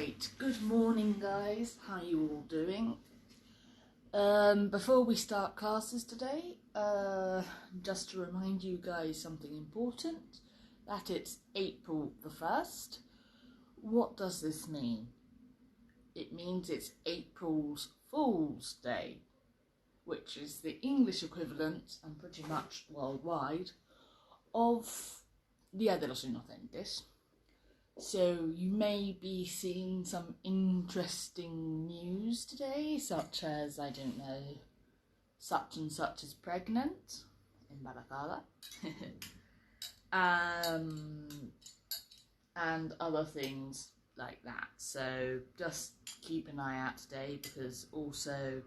Right, good morning guys, how you all doing? Before we start classes today, just to remind you guys something important, that it's April the 1st. What does this mean? It means it's April's Fool's Day, which is the English equivalent, and pretty much worldwide, of Día de los Inocentes. So you may be seeing some interesting news today, such as, I don't know, such and such is pregnant, embarazada, and other things like that. So just keep an eye out today, because also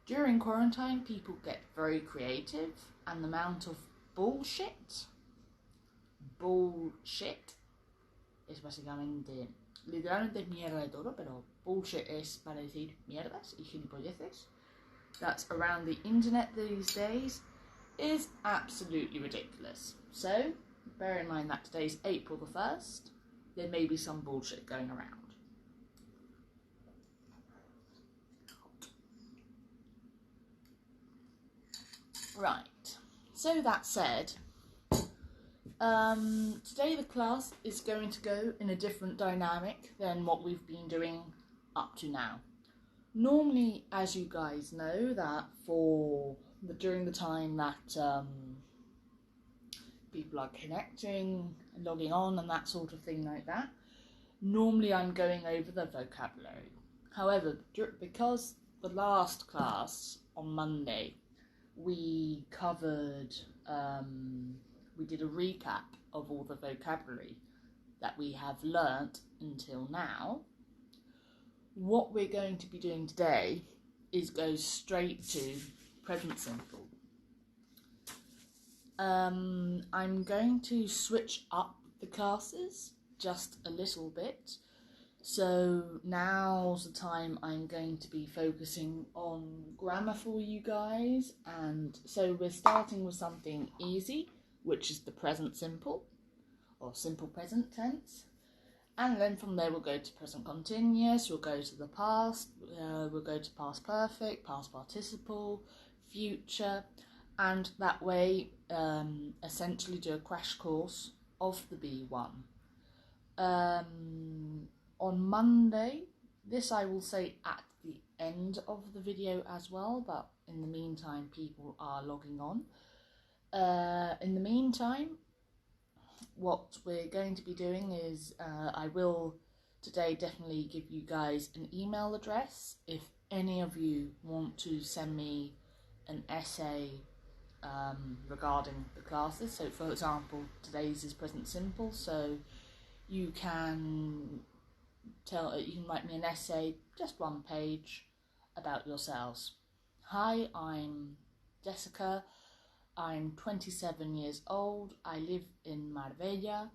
during quarantine people get very creative, and the amount of bullshit es básicamente, literalmente mierda de todo, pero bullshit es para decir mierdas y gilipolleces, that's around the internet these days is absolutely ridiculous. So bear in mind that today's April the 1st, there may be some bullshit going around. Right, so that said, today the class is going to go in a different dynamic than what we've been doing up to now. Normally, as you guys know, that during the time that people are connecting, logging on and that sort of thing like that, normally I'm going over the vocabulary. However, because the last class on Monday we covered we did a recap of all the vocabulary that we have learnt until now, what we're going to be doing today is go straight to present simple. I'm going to switch up the classes just a little bit. So now's the time I'm going to be focusing on grammar for you guys, and so we're starting with something easy, which is the present simple, or simple present tense, and then from there we'll go to present continuous, we'll go to the past, we'll go to past perfect, past participle, future, and that way essentially do a crash course of the B1. On Monday, this I will say at the end of the video as well, but in the meantime people are logging on. In the meantime, what we're going to be doing is I will today definitely give you guys an email address if any of you want to send me an essay regarding the classes. So for example, today's is present simple, so you can write me an essay, just one page, about yourselves. Hi, I'm Jessica. I'm 27 years old. I live in Marbella.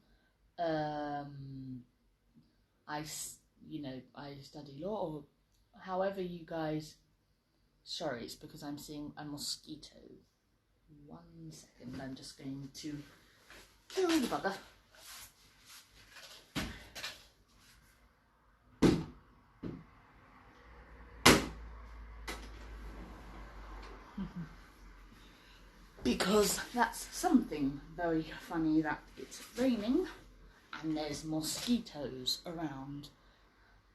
I study law, or however you guys. Sorry, it's because I'm seeing a mosquito. 1 second, I'm just going to kill the bugger. Because that's something very funny, that it's raining and there's mosquitoes around.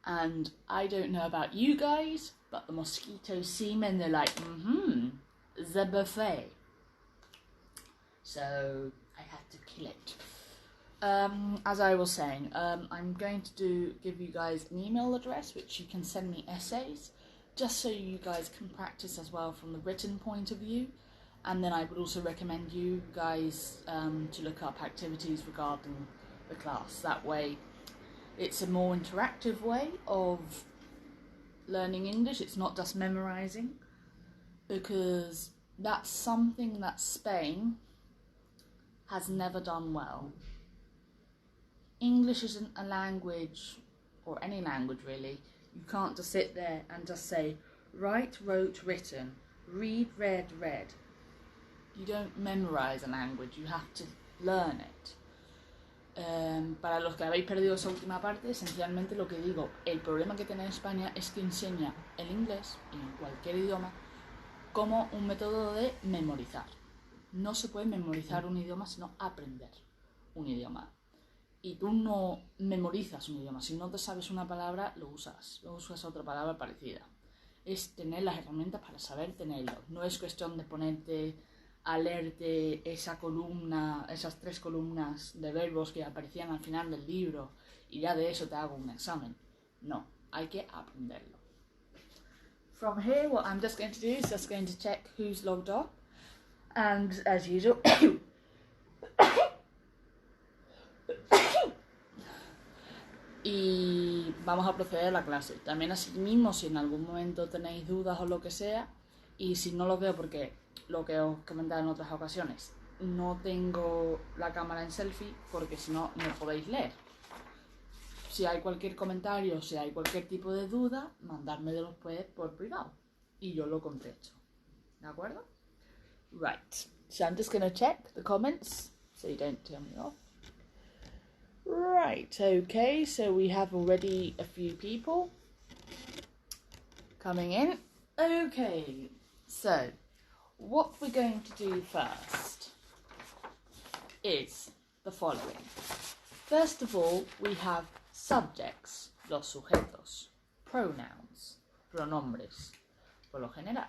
And I don't know about you guys, but the mosquitoes see me and they're like, the buffet. So I had to kill it. As I was saying, I'm going to give you guys an email address which you can send me essays, just so you guys can practice as well from the written point of view. And then I would also recommend you guys to look up activities regarding the class. That way it's a more interactive way of learning English. It's not just memorising, because that's something that Spain has never done well. English isn't a language, or any language really. You can't just sit there and just say, write, wrote, written, read, read, read. You don't memorise a language, you have to learn it. Para los que habéis perdido esa última parte, esencialmente lo que digo, el problema que tiene España es que enseña el inglés, y en cualquier idioma, como un método de memorizar. No se puede memorizar un idioma, sino aprender un idioma. Y tú no memorizas un idioma, si no te sabes una palabra, lo usas otra palabra parecida. Es tener las herramientas para saber tenerlo. No es cuestión de ponerte a leerte esa columna, esas 3 columnas de verbos que aparecían al final del libro y ya de eso te hago un examen. No, hay que aprenderlo. From here, what I'm just going to do is just going to check who's logged on. And as usual, y vamos a proceder a la clase. También así mismo, si en algún momento tenéis dudas o lo que sea, y si no lo veo porque lo que os comentaba en otras ocasiones, no tengo la cámara en selfie porque si no, no podéis leer. Si hay cualquier comentario, si hay cualquier tipo de duda, mandármelo después por privado y yo lo contesto. ¿De acuerdo? Right. So I'm just going to check the comments so you don't turn me off. Right, okay, so we have already a few people coming in. Okay, so what we're going to do first is the following. First of all, we have subjects, los sujetos, pronouns, pronombres, por lo general.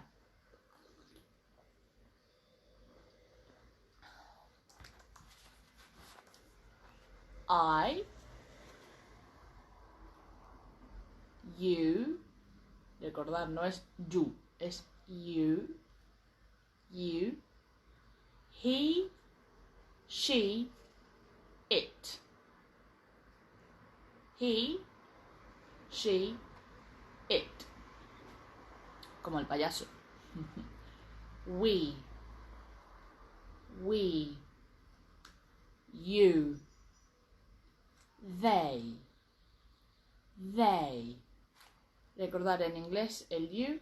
I, you, recordar, no es you, es you, he, she, it. He, she, it. Como el payaso. We, you, they. Recordar, en inglés el you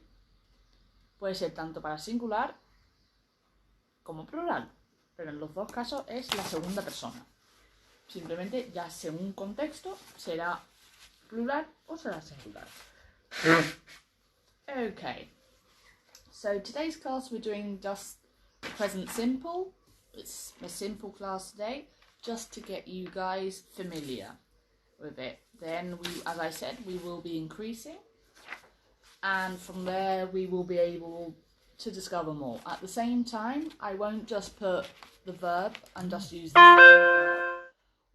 puede ser tanto para singular como plural, pero en los dos casos es la segunda persona. Simplemente, ya según contexto, será plural o será singular. Okay, so today's class we're doing just present simple. It's a simple class today, just to get you guys familiar with it. Then, as I said, we will be increasing, and from there we will be able to discover more. At the same time, I won't just put the verb and just use the verb.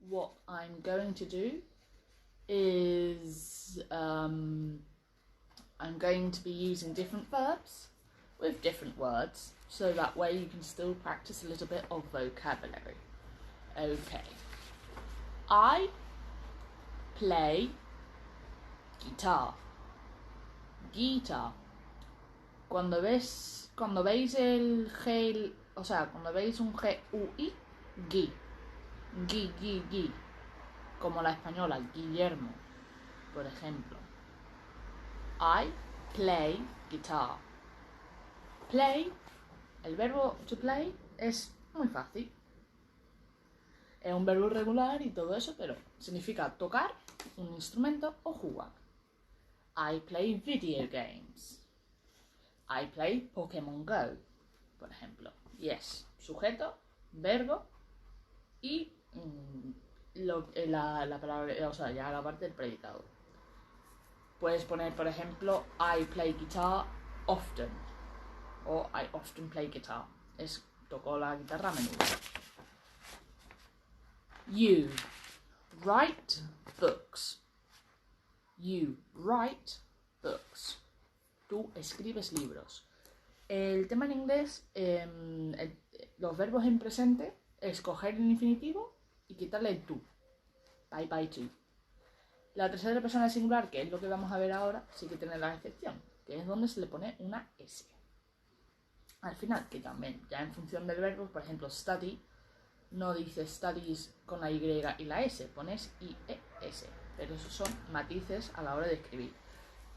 What I'm going to do is I'm going to be using different verbs with different words, so that way you can still practice a little bit of vocabulary. Okay. I play guitar. Guitar. Cuando veis el G, o sea, cuando veis un G-U-I, gui. Gui. Como la española, Guillermo, por ejemplo. I play guitar. Play, el verbo to play es muy fácil. Es un verbo irregular y todo eso, pero significa tocar un instrumento o jugar. I play video games. I play Pokémon Go, por ejemplo. Yes, sujeto, verbo y la palabra, o sea, ya la parte del predicado. Puedes poner, por ejemplo, I play guitar often. O I often play guitar. Toco la guitarra a menudo. You write books. You write books. Tú escribes libros. El tema en inglés, los verbos en presente, es coger el infinitivo y quitarle el tú. Bye to. La tercera persona singular, que es lo que vamos a ver ahora, sí que tiene la excepción, que es donde se le pone una S. Al final, que también, ya en función del verbo, por ejemplo, study, no dices studies con la Y y la S, pones IES. Pero esos son matices a la hora de escribir.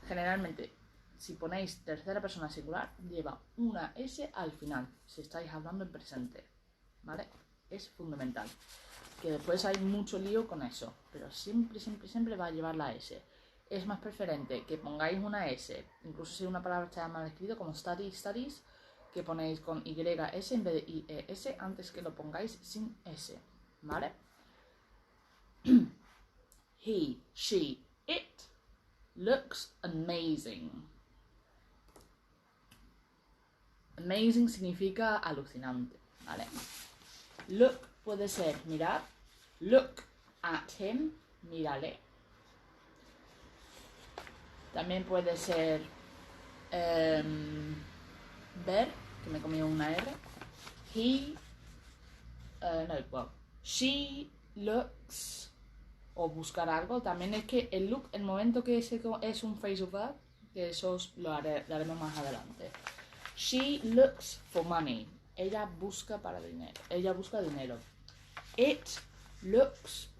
Generalmente, si ponéis tercera persona singular, lleva una S al final, si estáis hablando en presente, ¿vale? Es fundamental. Que después hay mucho lío con eso, pero siempre va a llevar la S. Es más preferente que pongáis una S, incluso si una palabra está mal escrita como studies, que ponéis con YS en vez de IES antes que lo pongáis sin S, ¿vale? He, she, it looks amazing. Amazing significa alucinante, ¿vale? Look puede ser mirar. Look at him, mírale. También puede ser ver, que me comió una R. She looks, o buscar algo. También es que el look, el momento que es un phrasal verb, que eso lo haremos más adelante. She looks for money. Ella busca dinero. Ella busca dinero. It looks,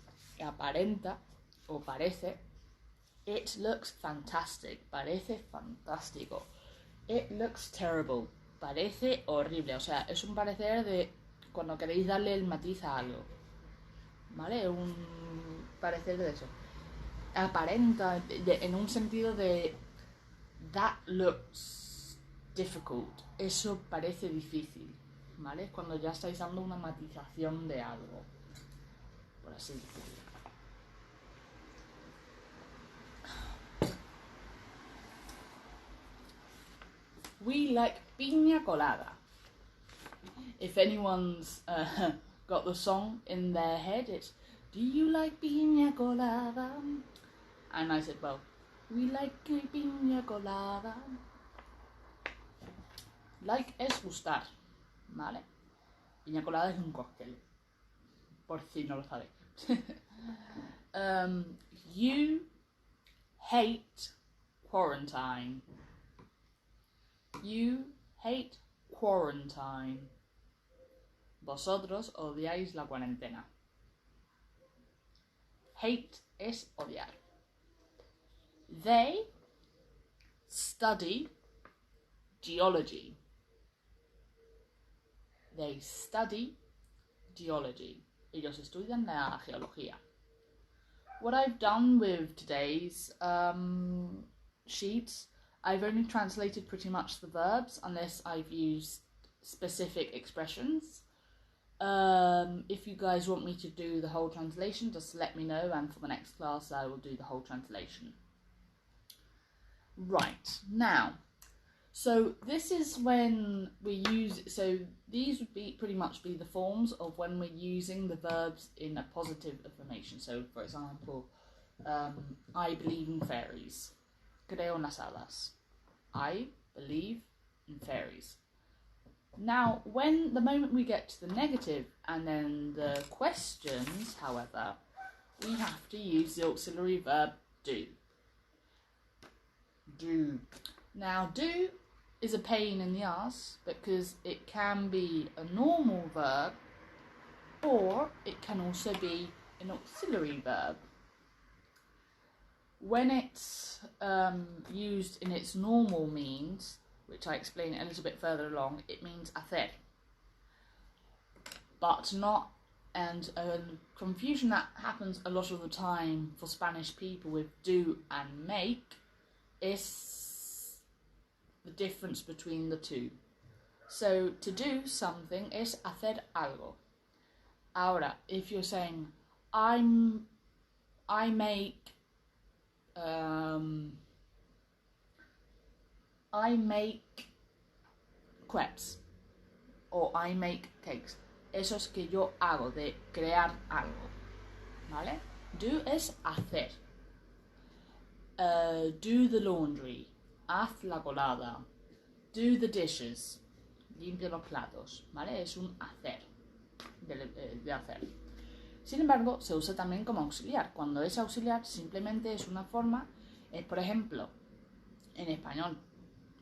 aparenta o parece. It looks fantastic. Parece fantástico. It looks terrible. Parece horrible. O sea, es un parecer de cuando queréis darle el matiz a algo. ¿Vale? Un parecer de eso. Aparenta en un sentido de that looks difficult. Eso parece difícil. ¿Vale? Es cuando ya estáis dando una matización de algo. Por así decirlo. We like piña colada. If anyone's got the song in their head, it's do you like piña colada? And I said, well, we like piña colada. Like es gustar, ¿vale? Piña colada es un cóctel, por si no lo sabéis. You hate quarantine. You hate quarantine. Vosotros odiáis la cuarentena. Hate es odiar. They study geology. They study geology. Ellos estudian la geología. What I've done with today's sheets, I've only translated pretty much the verbs unless I've used specific expressions. If you guys want me to do the whole translation, just let me know, and for the next class I will do the whole translation. Right, now, so this is when we use, so these would be pretty much be the forms of when we're using the verbs in a positive affirmation. So, for example, I believe in fairies. Creo en las hadas. I believe in fairies. Now, when the moment we get to the negative and then the questions, however, we have to use the auxiliary verb do. Do. Now, do is a pain in the ass because it can be a normal verb or it can also be an auxiliary verb. When it's used in its normal means, which I explain a little bit further along, it means hacer. But not, and a confusion that happens a lot of the time for Spanish people with do and make is the difference between the two. So to do something is hacer algo. Ahora, if you're saying I make crepes o I make cakes. Eso es que yo hago, de crear algo, ¿vale? Do es hacer. Do the laundry. Haz la colada. Do the dishes. Limpia los platos, ¿vale? Es un hacer, de hacer. Sin embargo, se usa también como auxiliar. Cuando es auxiliar, simplemente es una forma, es por ejemplo, en español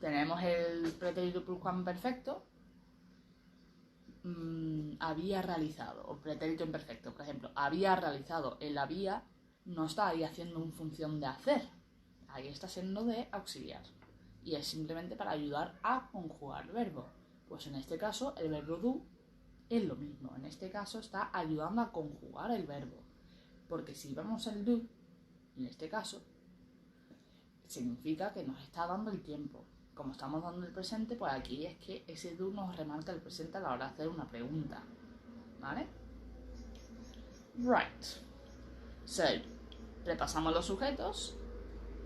tenemos el pretérito pluscuamperfecto, había realizado, o pretérito imperfecto, por ejemplo, había realizado. El había no está ahí haciendo una función de hacer, ahí está siendo de auxiliar. Y es simplemente para ayudar a conjugar el verbo. Pues en este caso, el verbo do es lo mismo. En este caso está ayudando a conjugar el verbo. Porque si vemos el do, en este caso, significa que nos está dando el tiempo. Como estamos dando el presente, pues aquí es que ese do nos remarca el presente a la hora de hacer una pregunta. ¿Vale? Right. So, repasamos los sujetos.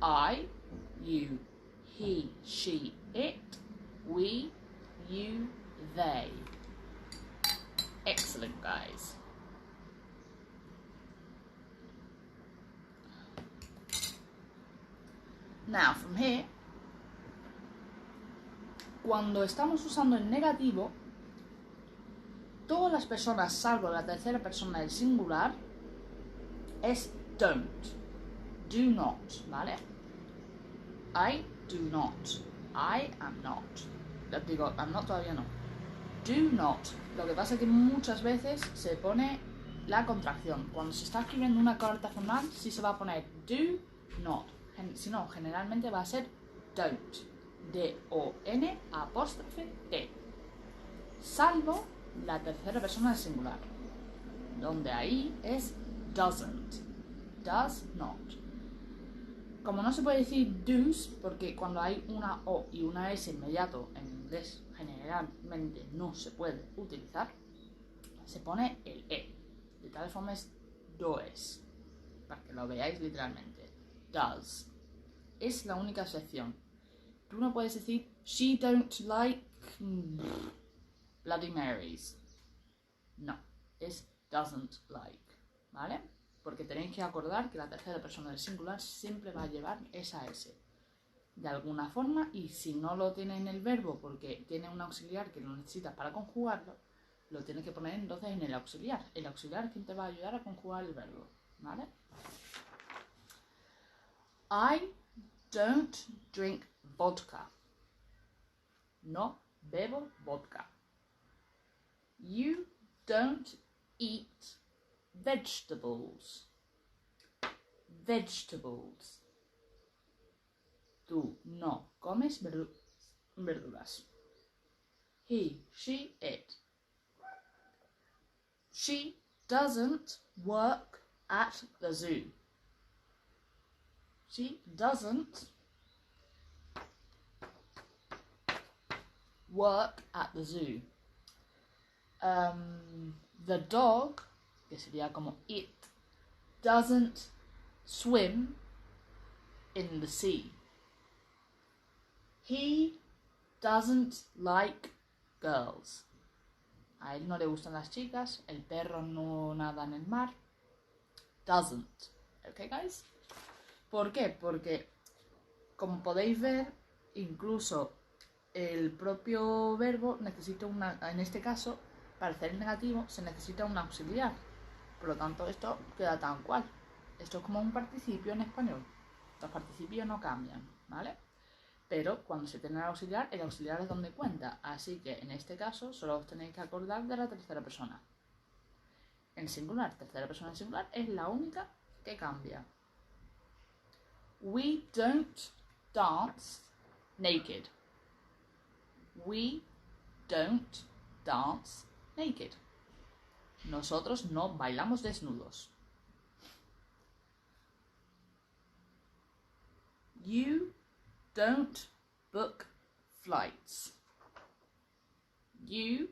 I, you, he, she, it, we, you, they. Excellent, guys. Now, from here, cuando estamos usando el negativo, todas las personas, salvo la tercera persona del singular, es don't. Do not, ¿vale? I do not. I am not. Digo, I'm not todavía no. Do not. Lo que pasa es que muchas veces se pone la contracción. Cuando se está escribiendo una carta formal, sí se va a poner do not. Si no, generalmente va a ser don't. D-O-N apóstrofe T. Salvo la tercera persona del singular, donde ahí es doesn't. Does not. Como no se puede decir do's, porque cuando hay una O y una S inmediato en inglés generalmente no se puede utilizar, se pone el E. De tal forma es does, para que lo veáis literalmente. Does. Es la única excepción. Tú no puedes decir she don't like Bloody Marys. No, es doesn't like, ¿vale? Porque tenéis que acordar que la tercera persona del singular siempre va a llevar esa S de alguna forma, y si no lo tiene en el verbo porque tiene un auxiliar que lo necesitas para conjugarlo, lo tienes que poner entonces en el auxiliar. El auxiliar es quien te va a ayudar a conjugar el verbo, ¿vale? I don't drink vodka. No bebo vodka. You don't eat vegetables. Vegetables. Tú no comes verduras. He, she, it. She doesn't work at the zoo. She doesn't work at the zoo. The dog, que sería como it, doesn't swim in the sea. He doesn't like girls. A él no le gustan las chicas. El perro no nada en el mar. Doesn't. ¿Ok, guys? ¿Por qué? Porque, como podéis ver, incluso el propio verbo necesita en este caso, para hacer el negativo, se necesita un auxiliar. Por lo tanto, esto queda tal cual. Esto es como un participio en español. Los participios no cambian, ¿vale? Pero cuando se tiene el auxiliar es donde cuenta. Así que en este caso solo os tenéis que acordar de la tercera persona. En singular, tercera persona en singular es la única que cambia. We don't dance naked. We don't dance naked. Nosotros no bailamos desnudos. You don't book flights. You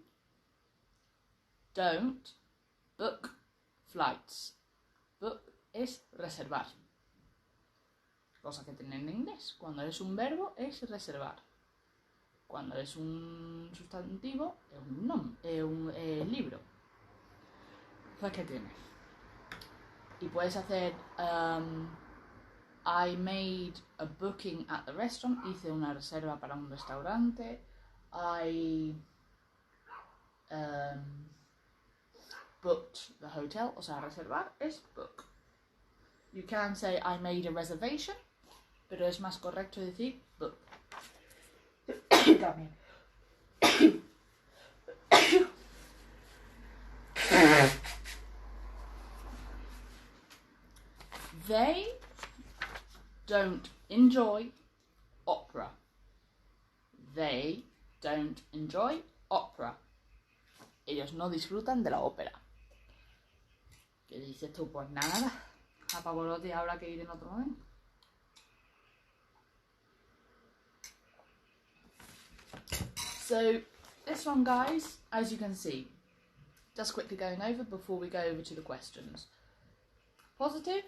don't book flights. Book es reservar. Cosa que tienen en inglés. Cuando es un verbo es reservar. Cuando es un sustantivo es un libro. Cosa que tiene. Y puedes hacer I made a booking at the restaurant. Hice una reserva para un restaurante. I booked the hotel. O sea, reservar es book. You can say I made a reservation, pero es más correcto decir book. También. They don't enjoy opera. They don't enjoy opera. ellos no disfrutan de la ópera. ¿Qué dices tú? Pues nada, a Pavarotti habrá que ir en otro momento. So, this one, guys, as you can see, just quickly going over before we go over to the questions. Positive,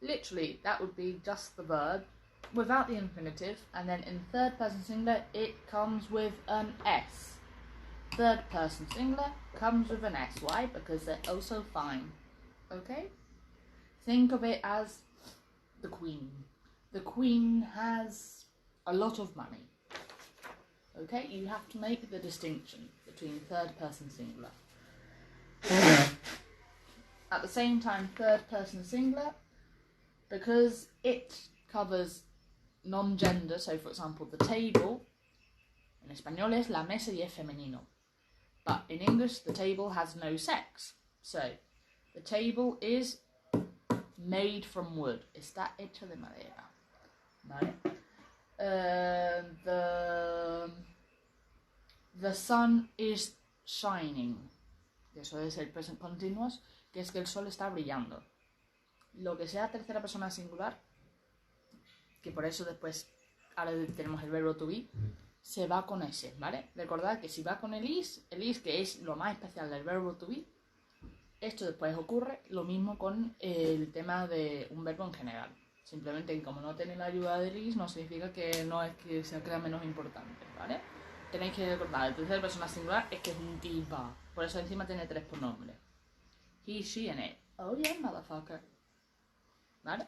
literally, that would be just the verb without the infinitive, and then in third person singular, it comes with an S. Third person singular comes with an S. Why? Because they're also fine. Okay? Think of it as the Queen. The Queen has a lot of money. Okay? You have to make the distinction between third person singular. At the same time, third person singular, because it covers non-gender, so for example, the table, en español es la mesa y es femenino. But in English, the table has no sex. So, the table is made from wood. Está hecho de madera. ¿Vale? The sun is shining. Eso es el present continuous, que es que el sol está brillando. Lo que sea tercera persona singular, que por eso después, ahora tenemos el verbo to be, se va con ese, ¿vale? Recordad que si va con el is que es lo más especial del verbo to be, esto después ocurre lo mismo con el tema de un verbo en general. Simplemente que como no tiene la ayuda del is, no significa que no es que se crea menos importante, ¿vale? Tenéis que recordar, el tercera persona singular es que es un diva, por eso encima tiene 3 pronombres. He, she and it. Oh yeah, motherfucker. ¿Vale?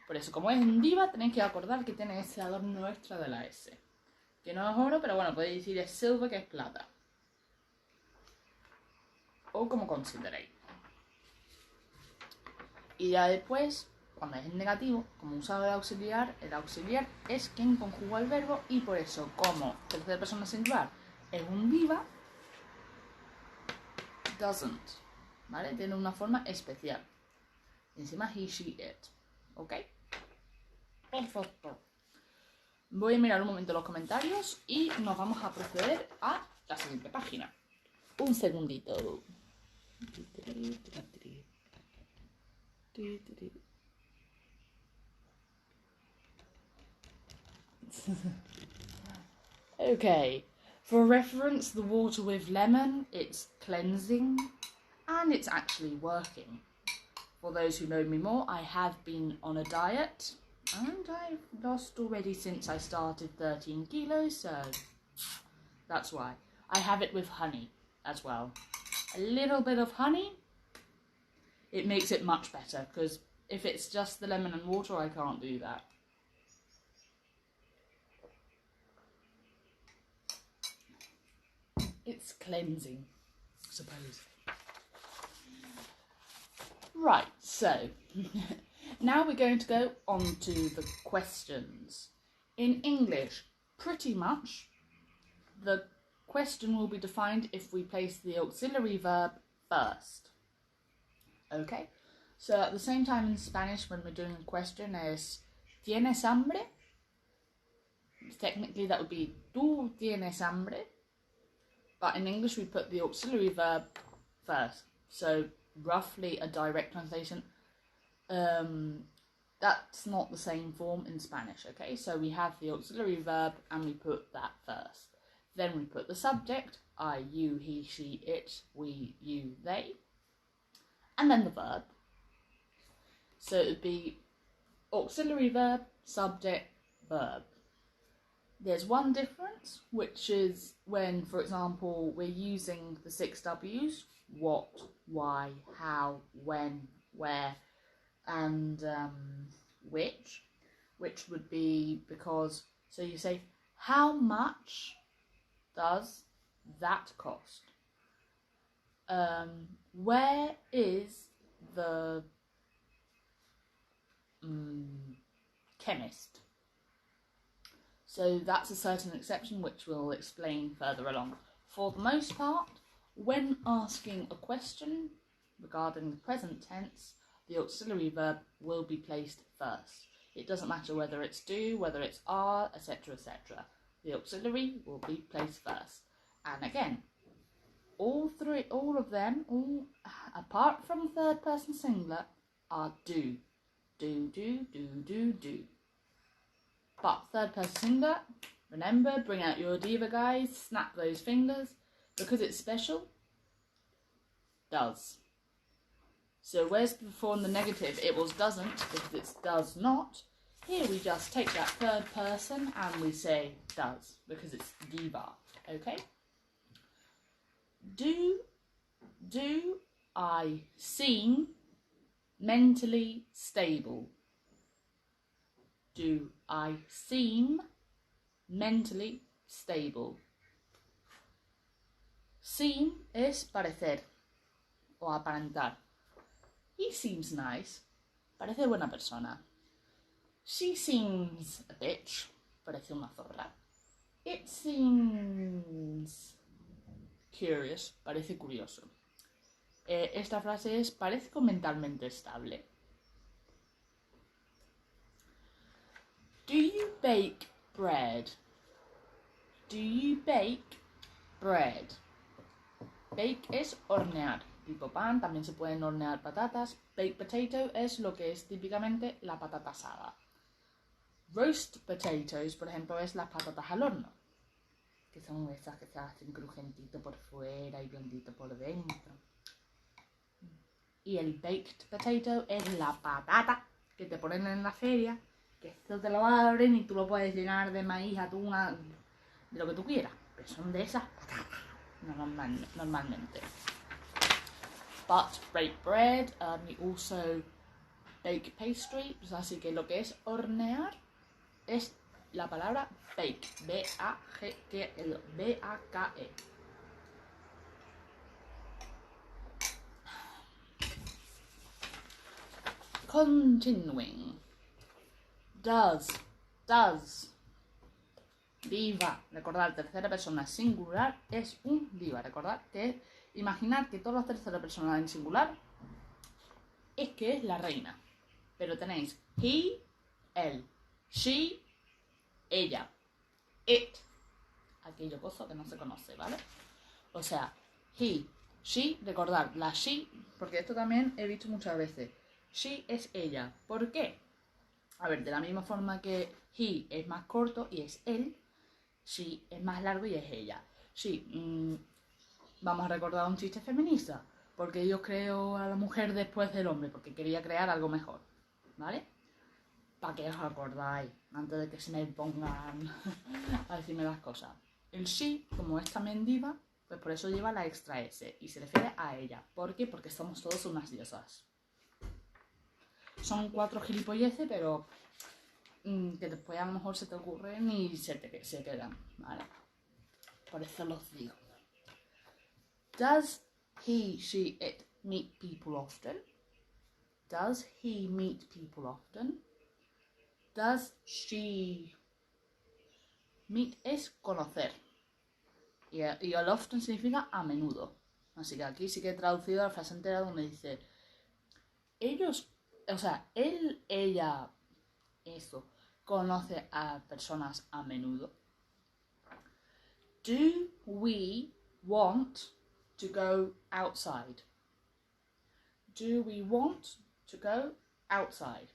Por eso, como es un diva, tenéis que acordar que tiene ese adorno extra de la S. Que no es oro, pero bueno, podéis decir es silver, que es plata. O como consideréis. Y ya después, cuando es en negativo, como usado el auxiliar es quien conjuga el verbo y por eso, como tercera persona singular es un diva, doesn't, ¿vale? Tiene una forma especial. Encima he, she, it. ¿Ok? Perfecto. Voy a mirar un momento los comentarios y nos vamos a proceder a la siguiente página. Un segundito. Okay. For reference, the water with lemon, it's cleansing and it's actually working. For those who know me more, I have been on a diet and I've lost already since I started 13 kilos, so that's why. I have it with honey as well. A little bit of honey, it makes it much better, because if it's just the lemon and water, I can't do that. It's cleansing, I suppose. Right, so now we're going to go on to the questions. In English, pretty much, the question will be defined if we place the auxiliary verb first. Okay? So at the same time in Spanish, when we're doing a question, is ¿Tienes hambre? Technically that would be ¿Tú tienes hambre? But in English we put the auxiliary verb first. So roughly a direct translation. That's not the same form in Spanish, okay? So we have the auxiliary verb and we put that first. Then we put the subject, I, you, he, she, it, we, you, they. And then the verb. So it would be auxiliary verb, subject, verb. There's one difference, which is when, for example, we're using the 6 W's, what, why, how, when, where, and which would be because, so you say, how much does that cost? Where is the chemist? So that's a certain exception which we'll explain further along. For the most part, when asking a question regarding the present tense, the auxiliary verb will be placed first. It doesn't matter whether it's do, whether it's are, etc., etc. The auxiliary will be placed first. And again, all of them, apart from third person singular, are do. Do. But third person singular, remember, bring out your diva guys, snap those fingers, because it's special, does. So where's before in the negative it was doesn't, because it's does not. Here we just take that third person and we say does, because it's diva, okay? Do I seem mentally stable? Do I seem mentally stable? Seem es parecer o aparentar. He seems nice. Parece buena persona. She seems a bitch. Parece una zorra. It seems curious. Parece curioso. Esta frase es parezco mentalmente estable. Do you bake bread? Do you bake bread? Bake es hornear. Tipo pan, también se pueden hornear patatas. Baked potato es lo que es típicamente la patata asada. Roast potatoes, por ejemplo, es las patatas al horno, que son esas que se hacen crujentito por fuera y blandito por dentro. Y el baked potato es la patata que te ponen en la feria, que esto te lo abren y tú lo puedes llenar de maíz, atún, de lo que tú quieras. Pero son de esas patatas, normalmente. But bake bread, you also bake pastry, pues así que lo que es hornear es la palabra bake, B-A-G-K-E, B-A-K-E. Continuing. Does. Diva. Recordad, tercera persona singular es un diva. Recordad que imaginad que todas las terceras personas en singular es que es la reina. Pero tenéis he, él, she, ella, it, aquello cosa que no se conoce, ¿vale? O sea, he, she, recordad, la she, porque esto también he visto muchas veces. She es ella. ¿Por qué? A ver, de la misma forma que he es más corto y es él, she es más largo y es ella. She, vamos a recordar un chiste feminista, porque yo creo a la mujer después del hombre, porque quería crear algo mejor, ¿vale? Para que os acordáis, antes de que se me pongan a decirme las cosas. El she, como es también diva, pues por eso lleva la extra S y se refiere a ella. ¿Por qué? Porque somos todos unas diosas. Son 4 gilipolleces, pero que después a lo mejor se te ocurren y se quedan, ¿vale? Por eso los digo. Does he, she, it meet people often? Does he meet people often? Does she meet es conocer. Y el often significa a menudo. Así que aquí sí que he traducido la frase entera donde dice ellos, o sea, él, ella, eso, conoce a personas a menudo. Do we want to go outside? Do we want to go outside?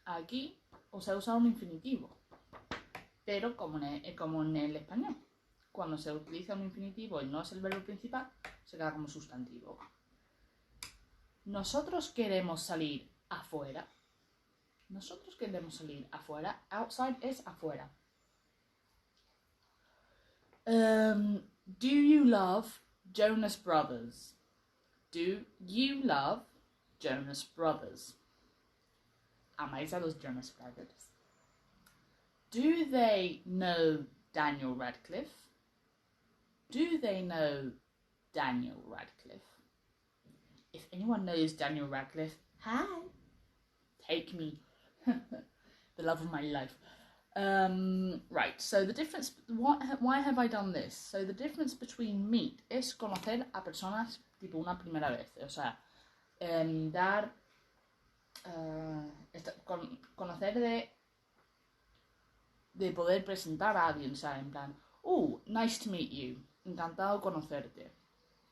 Aquí se ha usado un infinitivo, pero como en el español, cuando se utiliza un infinitivo y no es el verbo principal, se queda como sustantivo. Nosotros queremos salir afuera. Nosotros queremos salir afuera. Outside es afuera. Do you love Jonas Brothers? Do you love Jonas Brothers? Amáis a los Jonas Brothers. Do they know Daniel Radcliffe? Do they know Daniel Radcliffe? If anyone knows Daniel Radcliffe, hi, take me, the love of my life. Right, so the difference, why have I done this? So the difference between meet es conocer a personas tipo una primera vez, o sea, conocer de poder presentar a alguien, o sea, en plan, nice to meet you, encantado conocerte.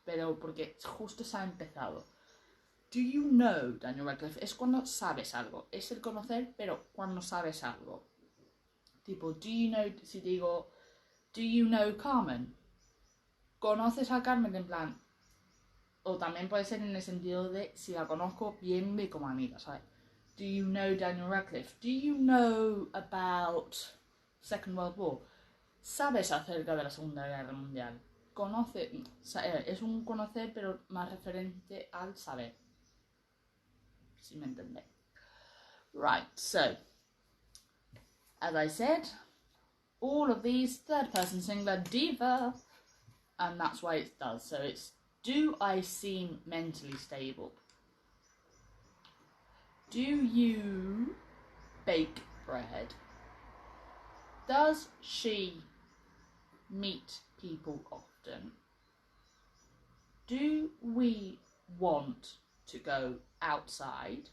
pero porque justo se ha empezado. Do you know, Daniel Radcliffe? Es cuando sabes algo. Es el conocer, pero cuando sabes algo. Tipo, do you know, si digo, do you know Carmen? ¿Conoces a Carmen? En plan, o también puede ser en el sentido de si la conozco bien de como amiga, ¿sabes? Do you know Daniel Radcliffe? Do you know about Second World War? ¿Sabes acerca de la Segunda Guerra Mundial? Conoce, es un conocer, pero más referente al saber. Si me entendéis. Right, so, as I said, all of these third person singular diva, and that's why it does. So it's, do I seem mentally stable? Do you bake bread? Does she meet people often? Do we want to go outside?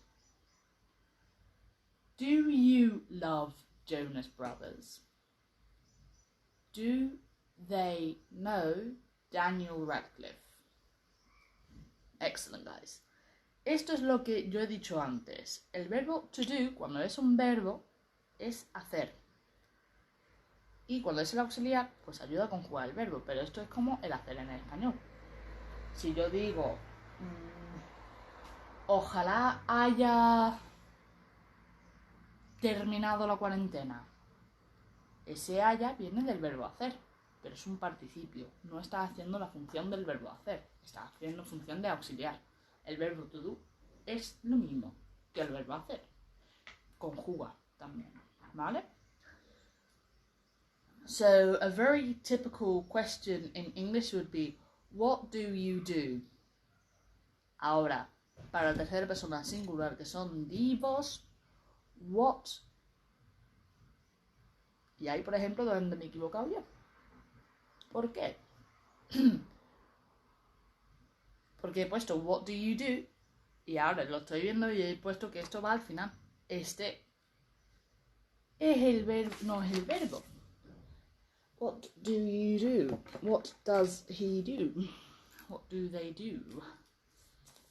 Do you love Jonas Brothers? Do they know Daniel Radcliffe? Excellent, guys. Esto es lo que yo he dicho antes. El verbo to do, cuando es un verbo, es hacer. Y cuando es el auxiliar, pues ayuda a conjugar el verbo. Pero esto es como el hacer en el español. Si yo digo, ojalá haya terminado la cuarentena. Ese haya viene del verbo hacer, pero es un participio. No está haciendo la función del verbo hacer, está haciendo función de auxiliar. El verbo to do es lo mismo que el verbo hacer. Conjuga también, ¿vale? So, a very typical question in English would be, what do you do? Ahora, para la tercera persona singular, que son divos, what. Y ahí, por ejemplo, donde me he equivocado yo. ¿Por qué? Porque he puesto what do you do y ahora lo estoy viendo y he puesto que esto va al final. Este es el verbo, no es el verbo. What do you do? What does he do? What do they do?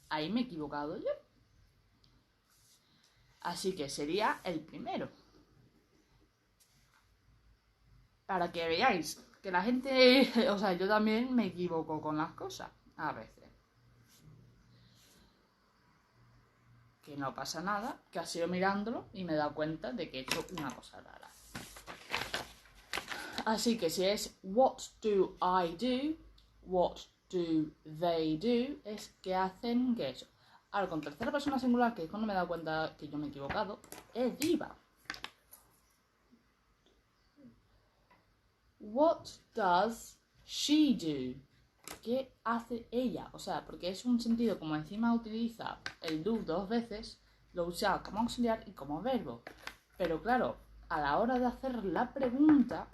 Ahí me he equivocado yo. Así que sería el primero. Para que veáis que la gente, o sea, yo también me equivoco con las cosas a veces. Que no pasa nada, que ha sido mirándolo y me he dado cuenta de que he hecho una cosa rara. Así que si es what do I do, what do they do, es que hacen que eso. Ahora, con tercera persona singular, que es cuando me he dado cuenta que yo me he equivocado, es diva. What does she do? ¿Qué hace ella? O sea, porque es un sentido, como encima utiliza el do dos veces, lo usa como auxiliar y como verbo. Pero claro, a la hora de hacer la pregunta,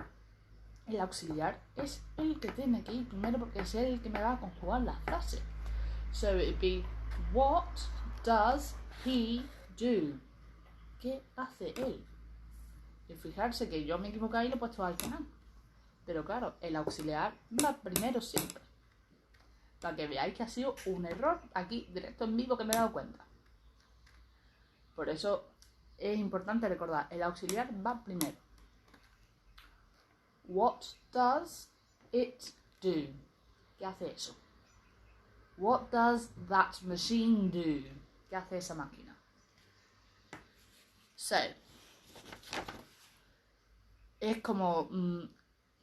el auxiliar es el que tiene que ir primero porque es el que me va a conjugar la frase. So it'd be, what does he do? ¿Qué hace él? Y fijarse que yo me equivoqué y lo he puesto al final. Pero claro, el auxiliar va primero siempre. Para que veáis que ha sido un error aquí, directo en vivo, que me he dado cuenta. Por eso es importante recordar, el auxiliar va primero. What does it do? ¿Qué hace eso? What does that machine do? ¿Qué hace esa máquina? So, es como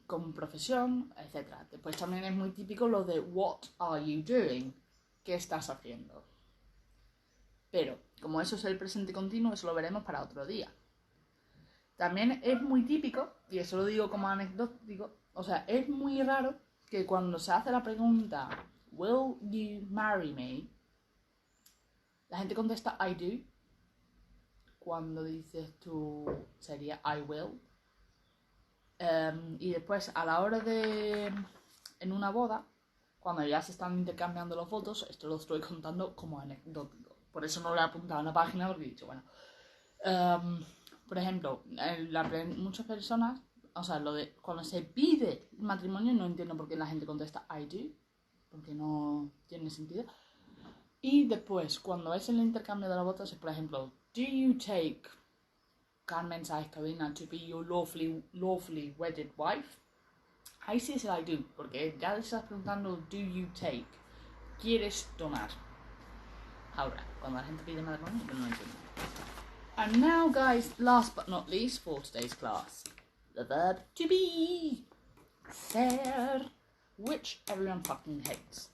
con profesión, etc. Después también es muy típico lo de what are you doing? ¿Qué estás haciendo? Pero, como eso es el presente continuo, eso lo veremos para otro día. También es muy típico, y eso lo digo como anecdótico, o sea, es muy raro que cuando se hace la pregunta will you marry me? La gente contesta I do. Cuando dices tú sería I will. Y después a la hora de en una boda, cuando ya se están intercambiando los votos, esto lo estoy contando como anecdótico. Por eso no lo he apuntado en la página porque he dicho, bueno. Por ejemplo, muchas personas, o sea, lo de cuando se pide matrimonio, no entiendo por qué la gente contesta I do. porque no tiene sentido. Y después, cuando es el intercambio de las votos, es por ejemplo, do you take Carmen Sáenz Cadena to be your lawfully wedded wife? Ahí sí es el I do, porque ya le estás preguntando, do you take? ¿Quieres tomar? Ahora, cuando la gente pide matrimonio, yo no entiendo. And now, guys, last but not least for today's class, the verb to be. Ser, which everyone fucking hates.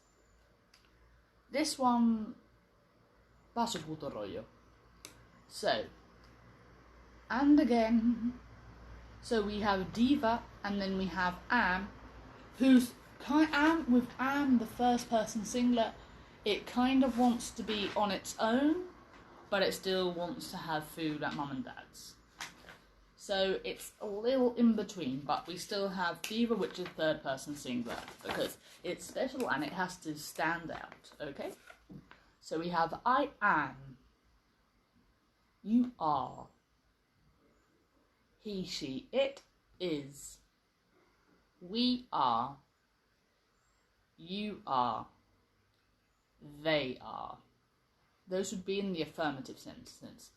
This one, va su puto rollo. So, and again, so we have diva, and then we have am, who's am the first person singular. It kind of wants to be on its own, but it still wants to have food at mum and dad's. So it's a little in between, but we still have diva, which is third person singular, because it's special and it has to stand out, okay? So we have I am, you are, he, she, it is, we are, you are, they are. Those would be in the affirmative sentence.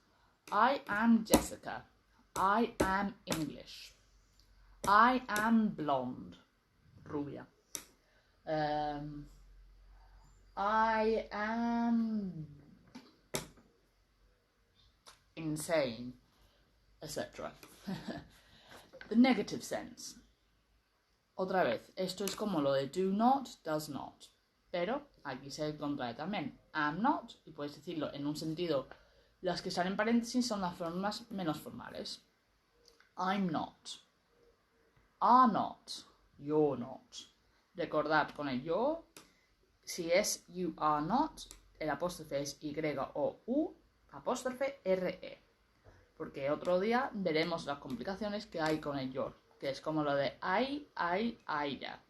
I am Jessica. I am English. I am blonde. Rubia. I am insane, etc. The negative sense. Otra vez, esto es como lo de do not, does not. Pero aquí se contrae también. Am not, y puedes decirlo en un sentido. Las que salen en paréntesis son las formas menos formales. I'm not. Are not. You're not. Recordad con el yo, si es you are not, el apóstrofe es y o u, apóstrofe re. Porque otro día veremos las complicaciones que hay con el yo, que es como lo de ay, ya.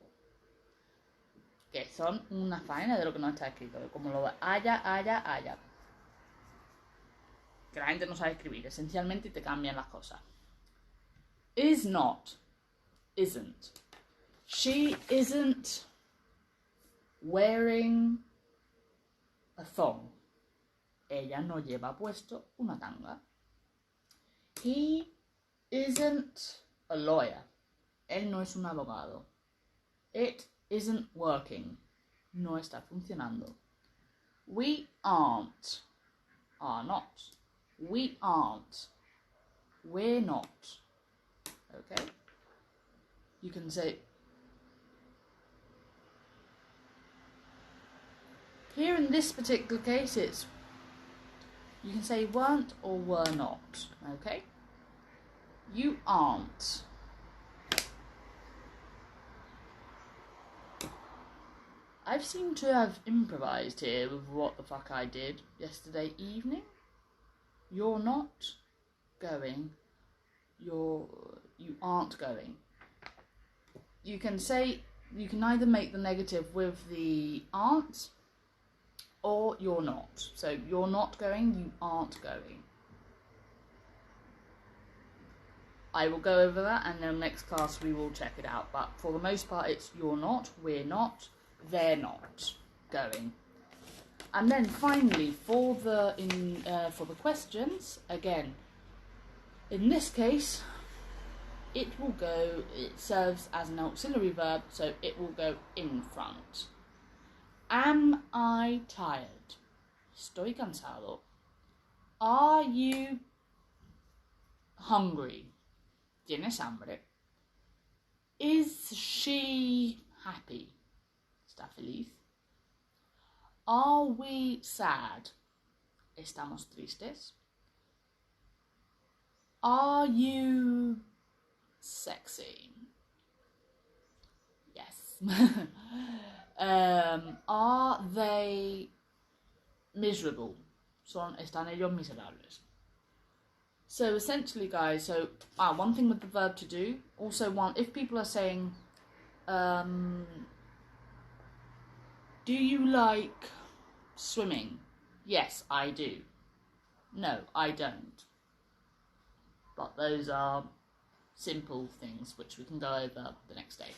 Que son una faena de lo que no está escrito, como lo de haya. Que la gente no sabe escribir, esencialmente, y te cambian las cosas. Is not, isn't. She isn't wearing a thong. Ella no lleva puesto una tanga. He isn't a lawyer. Él no es un abogado. It isn't working. No está funcionando. We aren't. Are not. We aren't. We're not. Okay? You can say... Here in this particular case, it's... You can say weren't or were not. Okay? You aren't. I've seemed to have improvised here with what the fuck I did yesterday evening. You're not going. You aren't going. You can say, you can either make the negative with the aren't or you're not. So you're not going, you aren't going. I will go over that and then next class we will check it out. But for the most part it's you're not, we're not, they're not going. And then finally for the questions, again, in this case, it serves as an auxiliary verb, so it will go in front. Am I tired? Estoy cansado. Are you hungry? ¿Tienes hambre? Is she happy? ¿Está feliz? Are we sad? ¿Estamos tristes? Are you sexy? Yes. Are they miserable? Están ellos miserables. So essentially, guys, one thing with the verb to do, also if people are saying, do you like swimming? Yes, I do. No, I don't. But those are simple things which we can go over the next day.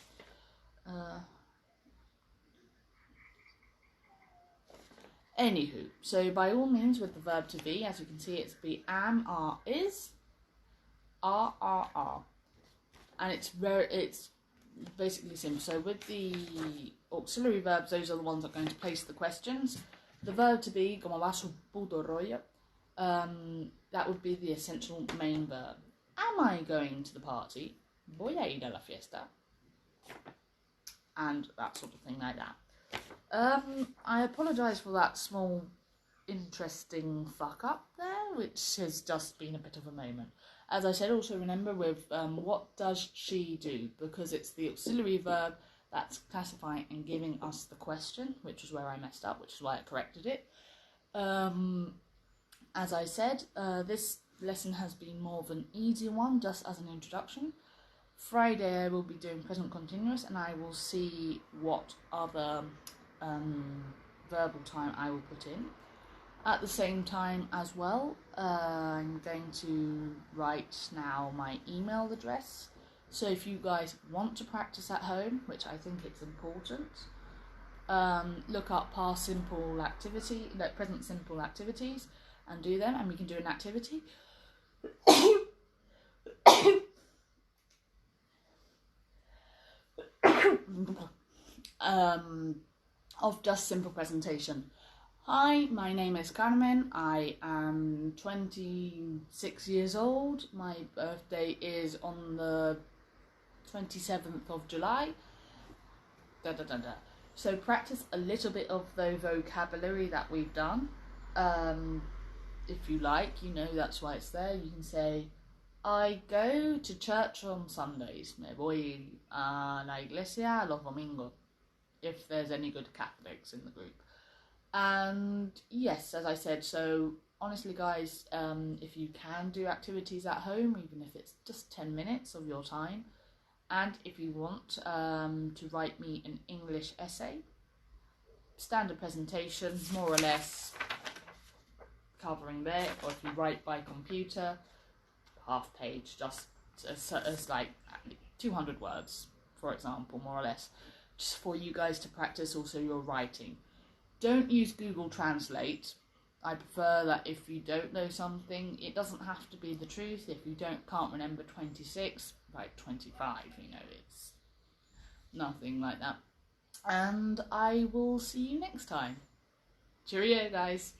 Anywho, so by all means with the verb to be, as you can see, it's be, am, are, is, are. And it's basically simple. So with the auxiliary verbs, those are the ones that are going to place the questions. The verb to be, como va su puto rollo, that would be the essential main verb. Am I going to the party? Voy a ir a la fiesta. And that sort of thing like that. I apologise for that small interesting fuck up there, which has just been a bit of a moment. As I said, also remember with what does she do, because it's the auxiliary verb that's classifying and giving us the question, which is where I messed up, which is why I corrected it. As I said, this lesson has been more of an easy one, just as an introduction. Friday I will be doing present continuous, and I will see what other verbal time I will put in. At the same time as well, I'm going to write now my email address. So if you guys want to practice at home, which I think it's important, look up present simple activities and do them, and we can do an activity. Of just simple presentation. Hi, my name is Carmen. I am 26 years old. My birthday is on the 27th of July. So practice a little bit of the vocabulary that we've done. If you like, that's why it's there. You can say, I go to church on Sundays. Me voy a la iglesia los domingos. If there's any good Catholics in the group. And yes, as I said, so honestly guys, if you can do activities at home, even if it's just 10 minutes of your time, and if you want to write me an English essay, standard presentation, more or less covering there, or if you write by computer, half page, just as like 200 words, for example, more or less, just for you guys to practice also your writing. Don't use Google Translate. I prefer that if you don't know something, it doesn't have to be the truth. If you can't remember 26, write 25, it's nothing like that. And I will see you next time. Cheerio, guys.